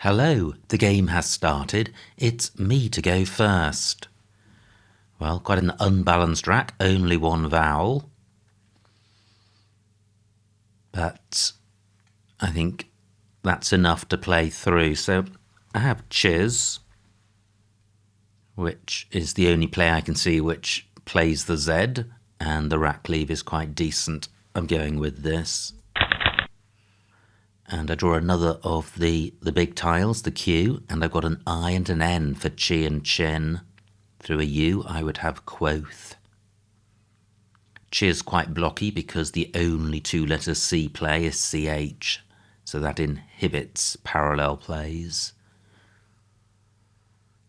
Hello, the game has started. It's me to go first. Well, quite an unbalanced rack, only one vowel. But I think that's enough to play through. So I have Chiz, which is the only play I can see which plays the Z, and the rack leave is quite decent. I'm going with this. And I draw another of the big tiles, the Q, and I've got an I and an N for chi and chin. Through a U, I would have quoth. Chi is quite blocky because the only two letters C play is CH, so that inhibits parallel plays.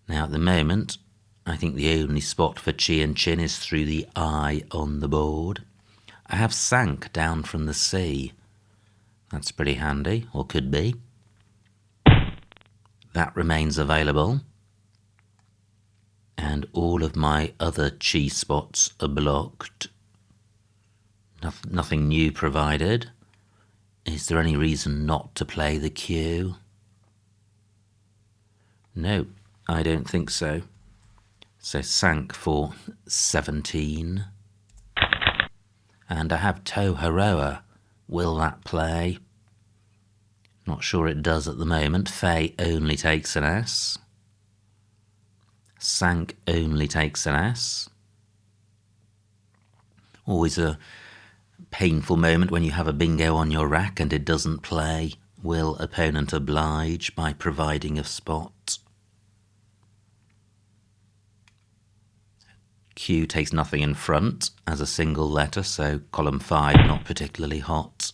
Now at the moment, I think the only spot for chi and chin is through the I on the board. I have sank down from the C. That's pretty handy, or could be. That remains available. And all of my other chi spots are blocked. Nothing new provided. Is there any reason not to play the Q? No, I don't think so. So sank for 17. And I have Toharoa. Will that play? Not sure it does at the moment. Fey only takes an S. Sank only takes an S. Always a painful moment when you have a bingo on your rack and it doesn't play. Will opponent oblige by providing a spot? Q takes nothing in front as a single letter, so column 5 not particularly hot.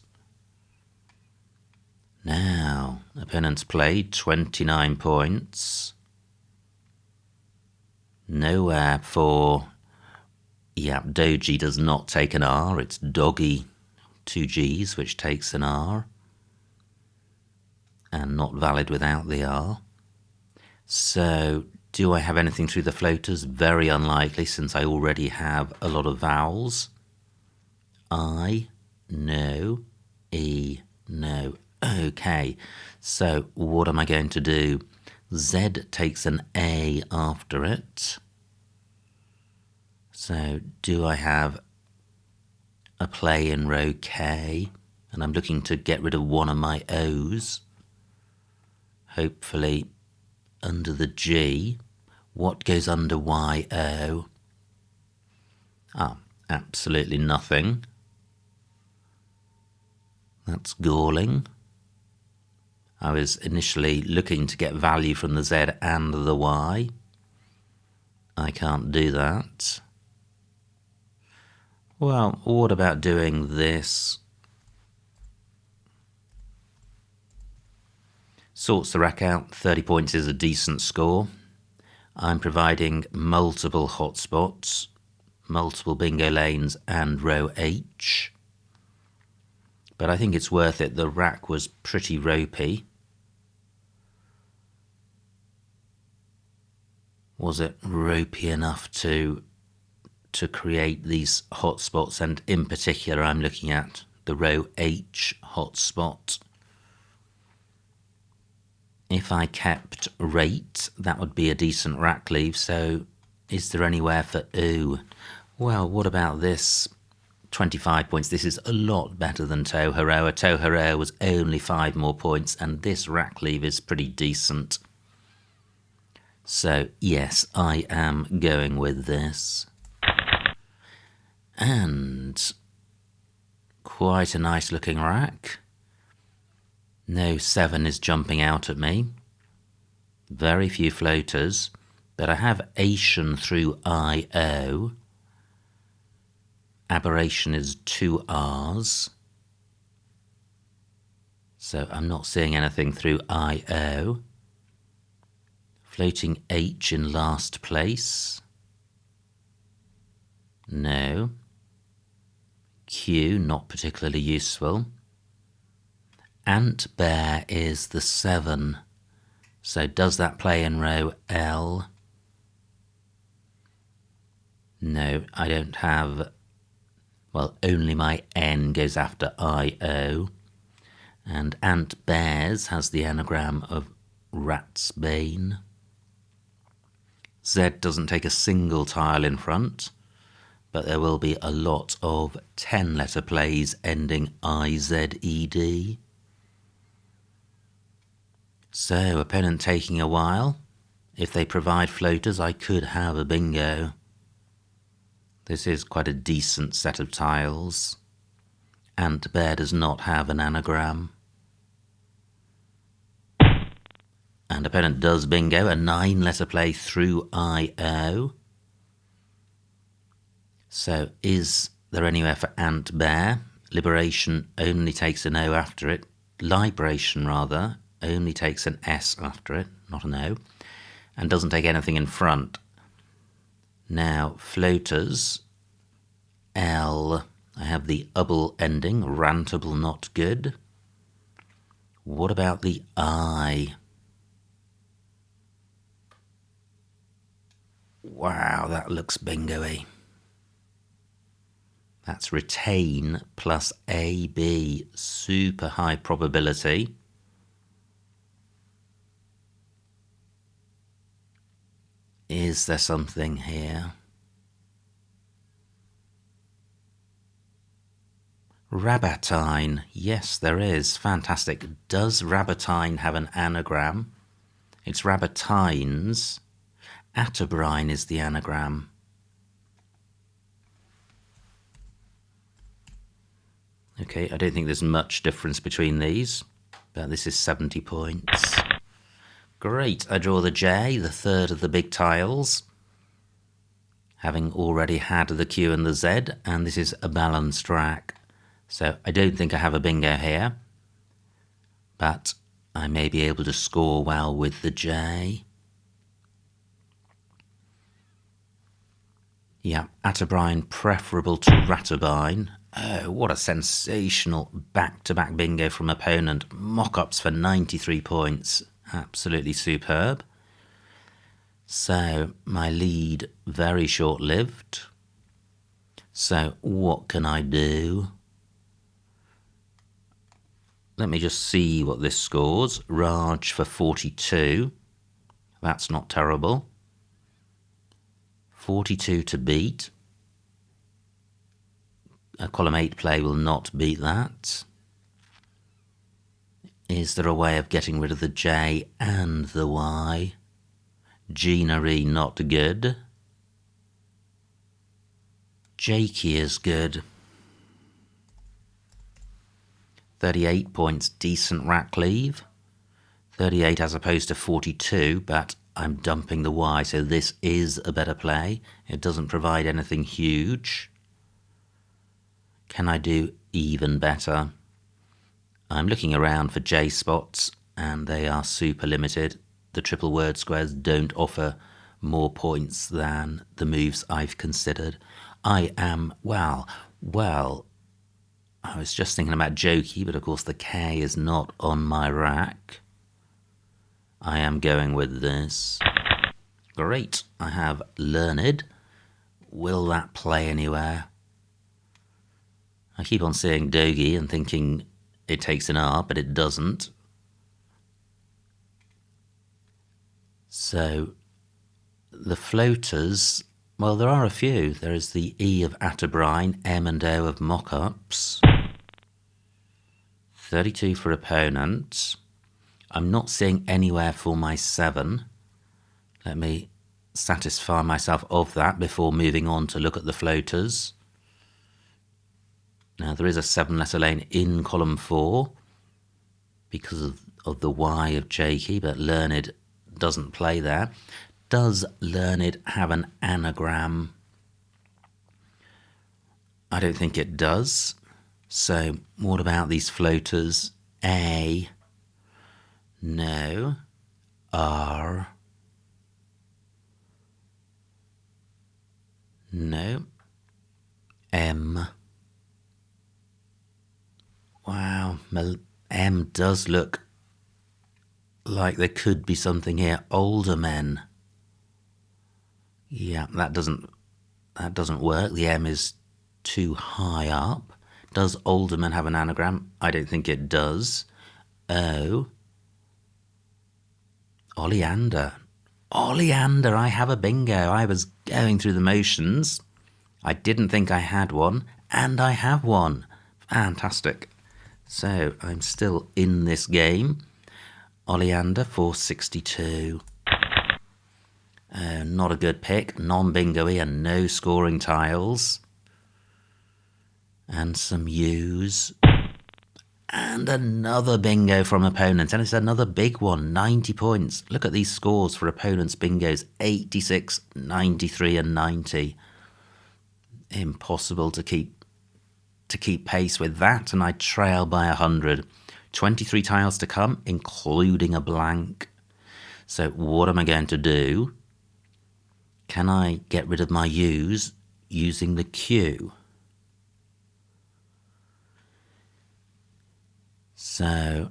Now, opponent's played 29 points. Nowhere for... Yeah, Doji does not take an R. It's Doggy, 2 Gs, which takes an R. And not valid without the R. So, do I have anything through the floaters? Very unlikely, since I already have a lot of vowels. I, no. E, no. Okay, so what am I going to do? Z takes an A after it. So do I have a play in row K? And I'm looking to get rid of one of my O's. Hopefully under the G. What goes under YO? Ah, absolutely nothing. That's galling. I was initially looking to get value from the Z and the Y. I can't do that. Well, what about doing this? Sorts the rack out. 30 points is a decent score. I'm providing multiple hotspots, multiple bingo lanes and row H. But I think it's worth it. The rack was pretty ropey. Was it ropey enough to create these hotspots? And in particular, I'm looking at the row H hotspot. If I kept rate, that would be a decent rack leave. So is there anywhere for O? Well, what about this? 25 points. This is a lot better than Toharoa. Toharoa was only 5 more points, and this rack leave is pretty decent. So, yes, I am going with this. And quite a nice looking rack. No 7 is jumping out at me. Very few floaters, but I have Asian through IO. Aberration is 2 R's. So I'm not seeing anything through IO. Floating H in last place. No. Q, not particularly useful. Ant Bear is the 7. So does that play in row L? No, I don't have... Well, only my N goes after IO. And Ant Bears has the anagram of Ratsbane. Z doesn't take a single tile in front, but there will be a lot of 10-letter plays ending IZED. So, opponent taking a while. If they provide floaters, I could have a bingo. This is quite a decent set of tiles. Ant Bear does not have an anagram. And opponent does bingo, a 9-letter play through IO. So is there anywhere for Ant Bear? Liberation only takes an O after it. Libration, rather, only takes an S after it, not an O. And doesn't take anything in front. Now, floaters. L. I have the able ending, rantable, not good. What about the I? Wow, that looks bingo-y. That's retain plus AB, super high probability. Is there something here? Rabatine, yes there is, fantastic. Does Rabatine have an anagram? It's Rabatines. Atterbrine is the anagram. Okay, I don't think there's much difference between these, but this is 70 points. Great, I draw the J, the third of the big tiles, having already had the Q and the Z, and this is a balanced rack. So I don't think I have a bingo here, but I may be able to score well with the J. Yeah, Atterbrine preferable to Ratterbine. Oh, what a sensational back-to-back bingo from opponent. Mock-ups for 93 points. Absolutely superb. So, my lead very short-lived. So, what can I do? Let me just see what this scores. Raj for 42. That's not terrible. 42 to beat. A column 8 play will not beat that. Is there a way of getting rid of the J and the Y? Gina-y not good. Jakey is good. 38 points, decent rack leave. 38 as opposed to 42, but I'm dumping the Y, so this is a better play. It doesn't provide anything huge. Can I do even better? I'm looking around for J spots, and they are super limited. The triple word squares don't offer more points than the moves I've considered. I am, well, I was just thinking about Jokey, but of course the K is not on my rack. I am going with this. Great, I have Learned. Will that play anywhere? I keep on seeing Dogie and thinking it takes an R, but it doesn't. So, the floaters, well, there are a few. There is the E of Atterbrine, M and O of mock-ups. 32 for opponent. I'm not seeing anywhere for my 7. Let me satisfy myself of that before moving on to look at the floaters. Now, there is a 7-letter lane in column 4 because of the Y of Jakey, but Learned doesn't play there. Does Learned have an anagram? I don't think it does. So, what about these floaters? A. No. R. No. M. Wow, M does look like there could be something here. Older men. Yeah, that doesn't work. The M is too high up. Does Alderman have an anagram? I don't think it does. O. Oleander. Oleander, I have a bingo. I was going through the motions. I didn't think I had one, and I have one. Fantastic. So I'm still in this game. Oleander 462. Not a good pick. Non-bingo-y and no scoring tiles. And some U's. And another bingo from opponents. And it's another big one. 90 points. Look at these scores for opponents' bingos. 86, 93 and 90. Impossible to keep pace with that. And I trail by 100. 23 tiles to come, including a blank. So what am I going to do? Can I get rid of my U's using the Q? So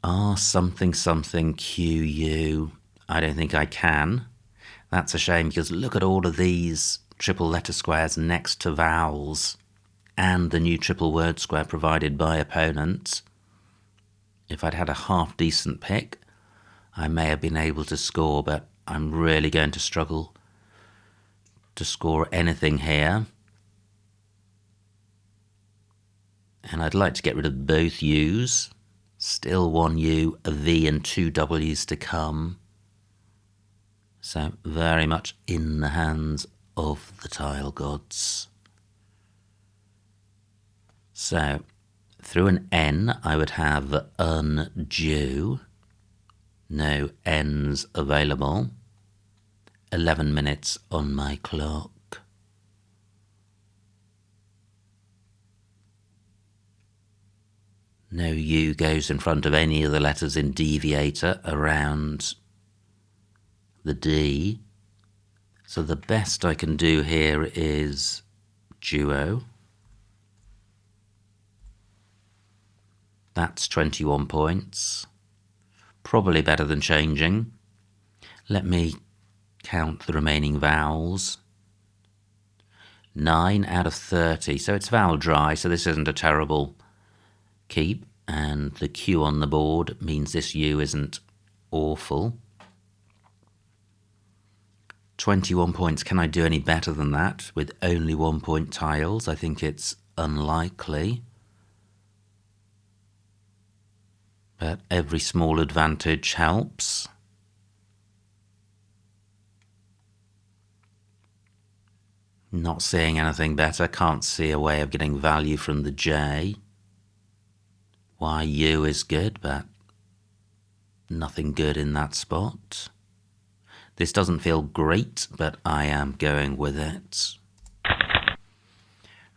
R something something QU. I don't think I can. That's a shame because look at all of these triple letter squares next to vowels and the new triple word square provided by opponents. If I'd had a half decent pick, I may have been able to score, but I'm really going to struggle to score anything here. And I'd like to get rid of both U's. Still one U, a V and two W's to come. So very much in the hands of the tile gods. So through an N I would have undue. No N's available. 11 minutes on my clock. No U goes in front of any of the letters in deviator around the D. So the best I can do here is duo. That's 21 points. Probably better than changing. Let me count the remaining vowels. 9 out of 30, so it's vowel dry, so this isn't a terrible keep. And the Q on the board means this U isn't awful. 21 points. Can I do any better than that with only 1 point tiles? I think it's unlikely. But every small advantage helps. Not seeing anything better. Can't see a way of getting value from the J. YU is good, but nothing good in that spot. This doesn't feel great, but I am going with it.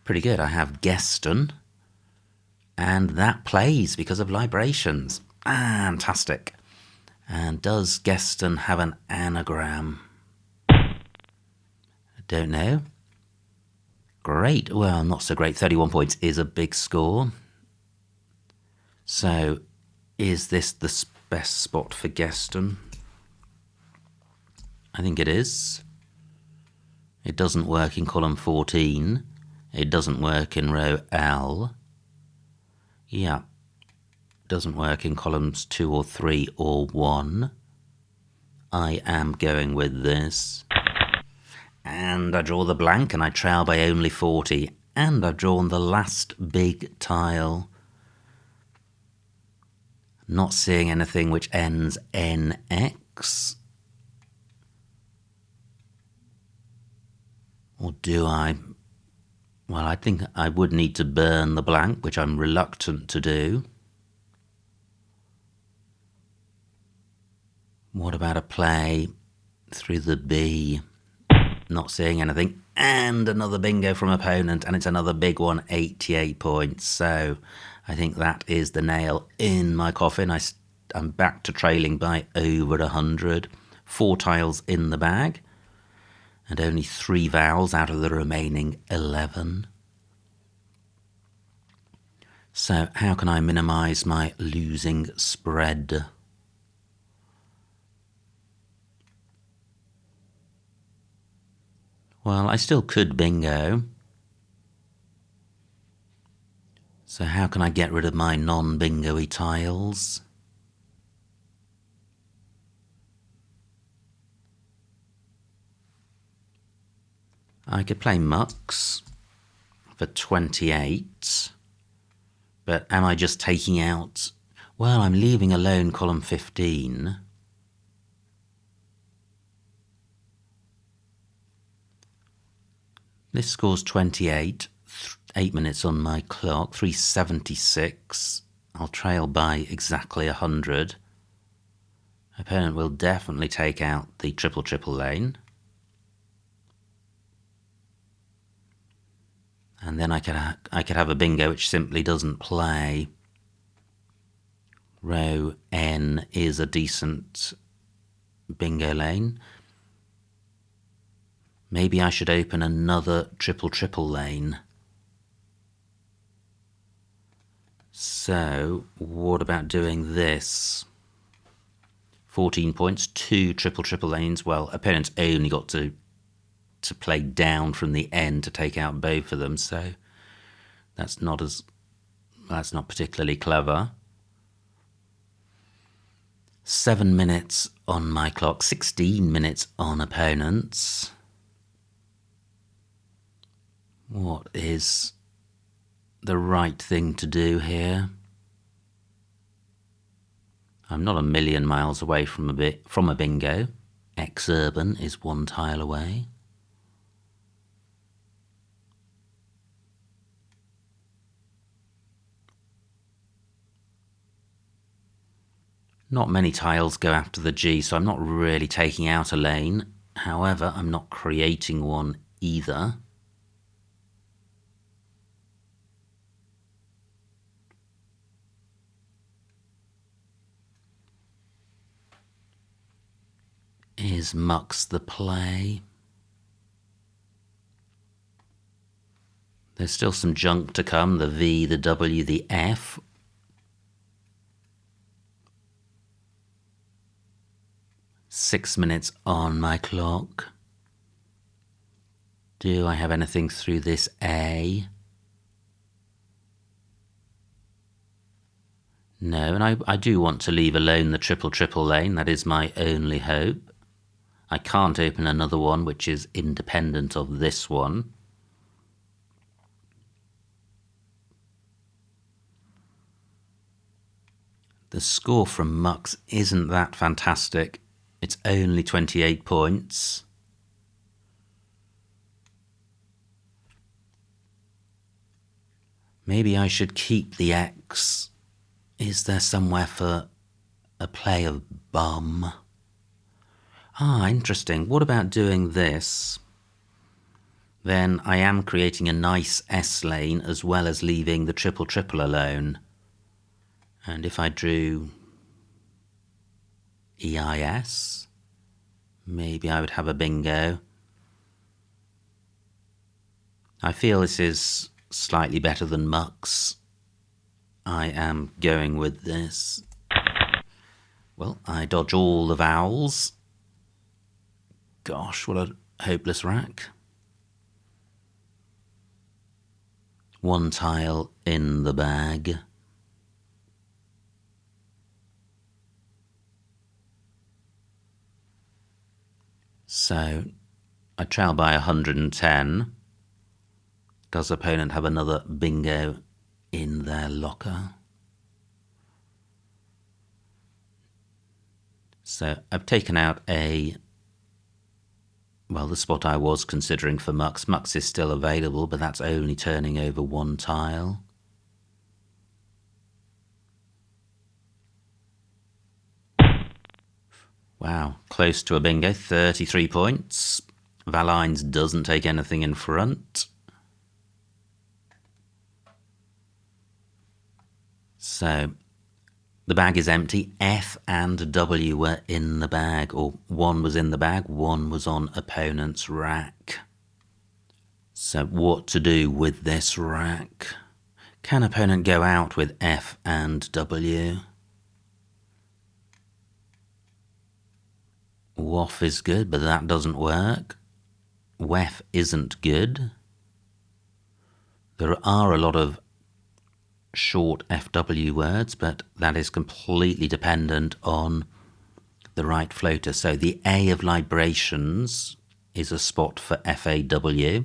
Pretty good. I have Geston. And that plays because of librations. Fantastic. And does Geston have an anagram? I don't know. Great. Well, not so great. 31 points is a big score. So, is this the best spot for Geston? I think it is. It doesn't work in column 14. It doesn't work in row L. Yeah, doesn't work in columns 2 or 3 or 1. I am going with this. And I draw the blank and I trail by only 40. And I've drawn the last big tile. Not seeing anything which ends NX. Or do I? Well, I think I would need to burn the blank, which I'm reluctant to do. What about a play through the B? Not seeing anything. And another bingo from opponent, and it's another big one, 88 points. So I think that is the nail in my coffin. I'm back to trailing by over 100. 4 tiles in the bag. And only 3 vowels out of the remaining 11. So how can I minimise my losing spread? Well, I still could bingo. So how can I get rid of my non-bingo-y tiles? I could play Mux for 28, but am I just taking out... Well, I'm leaving alone column 15. This scores 28, 8 minutes on my clock, 376. I'll trail by exactly 100. Opponent will definitely take out the triple lane. And then I could have a bingo which simply doesn't play. Row N is a decent bingo lane. Maybe I should open another triple lane. So, what about doing this? 14 points, 2 triple triple-lanes. Well, opponents only got to play down from the end to take out both of them, so that's not particularly clever. 7 minutes on my clock, 16 minutes on opponents. What is the right thing to do here? I'm not a million miles away from a bingo. Ex-urban is 1 tile away. Not many tiles go after the G, so I'm not really taking out a lane. However, I'm not creating one either. Is Mux the play? There's still some junk to come, the V, the W, the F. Six minutes on my clock. Do I have anything through this A? No, and I do want to leave alone the triple lane. That is my only hope. I can't open another one which is independent of this one. The score from Mux isn't that fantastic. It's only 28 points. Maybe I should keep the X. Is there somewhere for a play of bum? Ah, interesting. What about doing this? Then I am creating a nice S lane as well as leaving the triple alone. And if I drew EIS, maybe I would have a bingo. I feel this is slightly better than Mux. I am going with this. Well, I dodge all the vowels. Gosh, what a hopeless rack. 1 tile in the bag. So I trail by 110. Does opponent have another bingo in their locker? So I've taken out the spot I was considering for Mux. Mux is still available, but that's only turning over 1 tile. Wow, close to a bingo, 33 points. Valines doesn't take anything in front. So the bag is empty. F and W were in the bag, or one was in the bag, one was on opponent's rack. So what to do with this rack? Can opponent go out with F and W? WOF is good, but that doesn't work. WEF isn't good. There are a lot of short FW words, but that is completely dependent on the right floater. So the A of libations is a spot for FAW.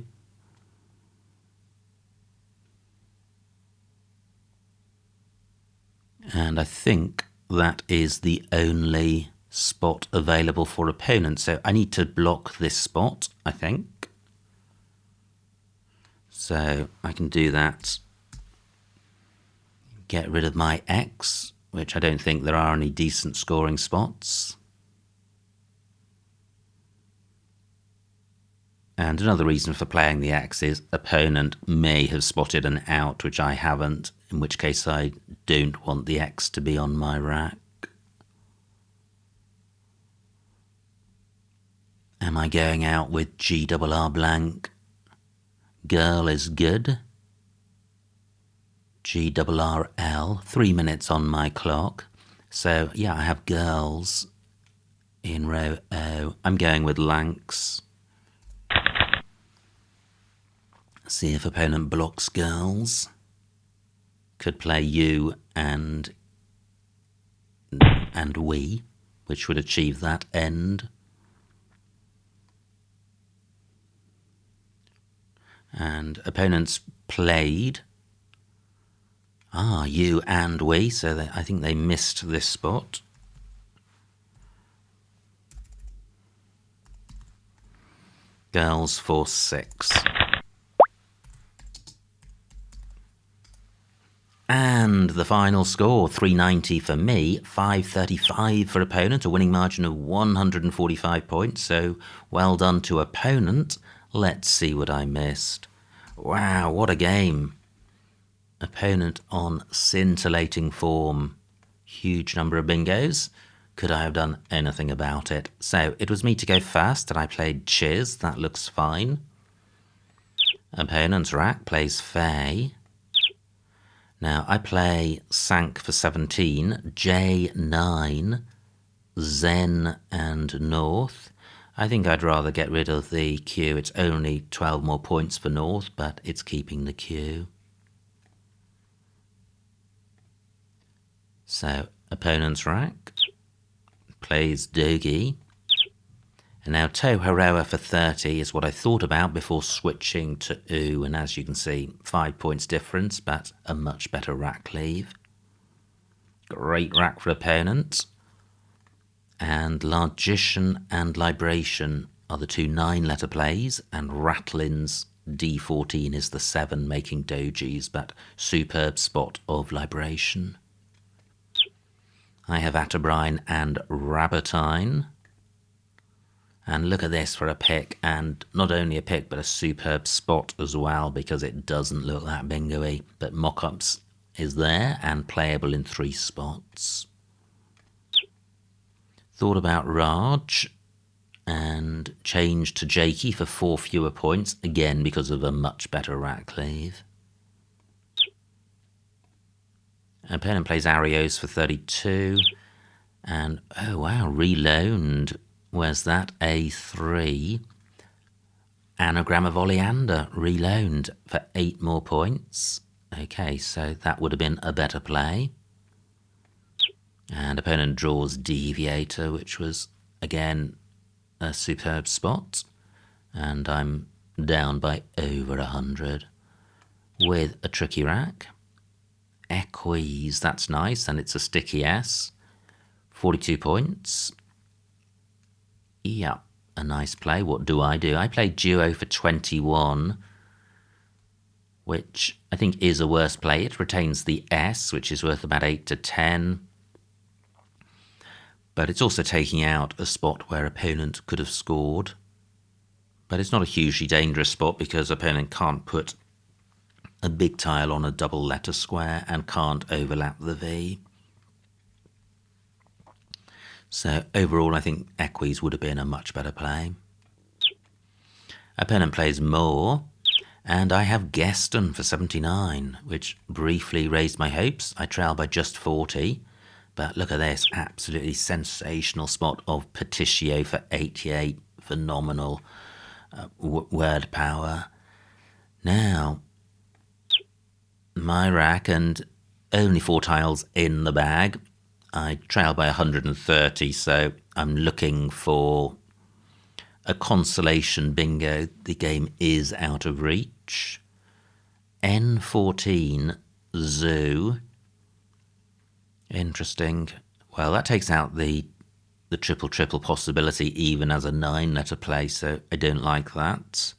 And I think that is the only spot available for opponents. So I need to block this spot, I think. So I can do that. Get rid of my X, which I don't think there are any decent scoring spots. And another reason for playing the X is opponent may have spotted an out, which I haven't, in which case I don't want the X to be on my rack. Am I going out with GRR blank? Girl is good. GRRL, 3 minutes on my clock. So yeah, I have girls in row O. I'm going with Lanks. See if opponent blocks girls. Could play you and we, which would achieve that end. And opponents played you and we, so I think they missed this spot. Girls for 6. And the final score, 390 for me, 535 for opponent, a winning margin of 145 points. So well done to opponent. Let's see what I missed. Wow, what a game. Opponent on scintillating form. Huge number of bingos. Could I have done anything about it? So it was me to go first and I played Chiz. That looks fine. Opponent's rack plays Fey. Now, I play Sank for 17, J9, Zen and North. I think I'd rather get rid of the Q. It's only 12 more points for North, but it's keeping the Q. So, opponent's rack plays Dogi. And now To Heroa for 30 is what I thought about before switching to Oo. And as you can see, 5 points difference, but a much better rack cleave. Great rack for opponents. And Logician and Libration are the two 9-letter plays. And Rattlin's D14 is the 7, making dojis, but superb spot of Libration. I have Atabrine and Rabbitine. And look at this for a pick, and not only a pick, but a superb spot as well, because it doesn't look that bingo-y. But mock-ups is there, and playable in 3 spots. Thought about Raj, and changed to Jakey for 4 fewer points, again because of a much better rack cleave. Opponent plays Arios for 32, and oh wow, reloaned. Where's that? A3. Anagram of Oleander, reloaned for 8 more points. Okay, so that would have been a better play. And opponent draws Deviator, which was, again, a superb spot. And I'm down by over 100 with a tricky rack. Equies, that's nice, and it's a sticky S. 42 points. Yeah, a nice play. What do? I played Duo for 21, which I think is a worse play. It retains the S, which is worth about 8 to 10. But it's also taking out a spot where opponent could have scored. But it's not a hugely dangerous spot because opponent can't put a big tile on a double letter square and can't overlap the V. So overall, I think Equies would have been a much better play. Opponent plays Moore, and I have Geston for 79, which briefly raised my hopes. I trail by just 40, but look at this, absolutely sensational spot of Petitio for 88, phenomenal word power. Now, my rack and only 4 tiles in the bag. I trail by 130, so I'm looking for a consolation bingo. The game is out of reach. N14 zoo. Interesting. Well, that takes out the triple possibility even as a 9-letter play, so I don't like that.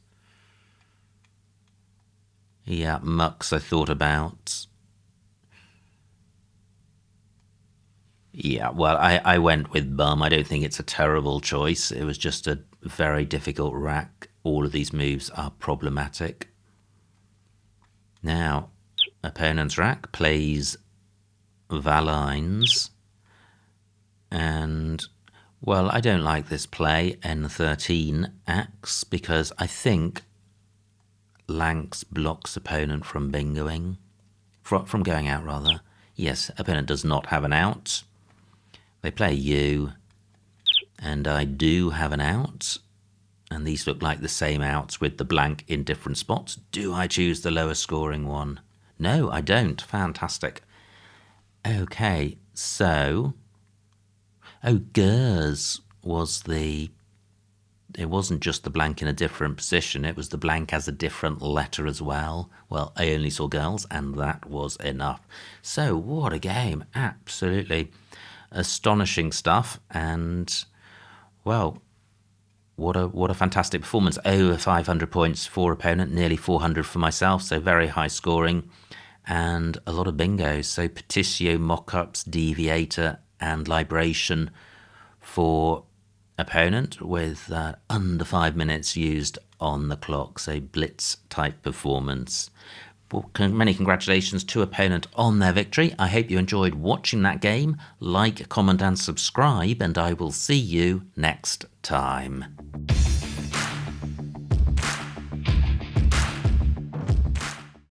Yeah, mucks I thought about. Yeah, well, I went with bum. I don't think it's a terrible choice. It was just a very difficult rack. All of these moves are problematic. Now, opponent's rack plays Valines. And, well, I don't like this play, N13 axe, because I think Lanx blocks opponent from bingoing. From going out, rather. Yes, opponent does not have an out. They play you, and I do have an out, and these look like the same outs with the blank in different spots. Do I choose the lower scoring one? No, I don't. Fantastic. Okay, so... Oh, Gers was the... It wasn't just the blank in a different position, it was the blank as a different letter as well. Well, I only saw girls, and that was enough. So, what a game. Absolutely astonishing stuff, and, well, what a fantastic performance. Over 500 points for opponent, nearly 400 for myself, so very high scoring, and a lot of bingos. So, Petitio, Mock-Ups, Deviator, and Libration for opponent, with under 5 minutes used on the clock, so blitz type performance. Well, many congratulations to opponent on their victory. I hope you enjoyed watching that game. Like, comment and subscribe, and I will see you next time.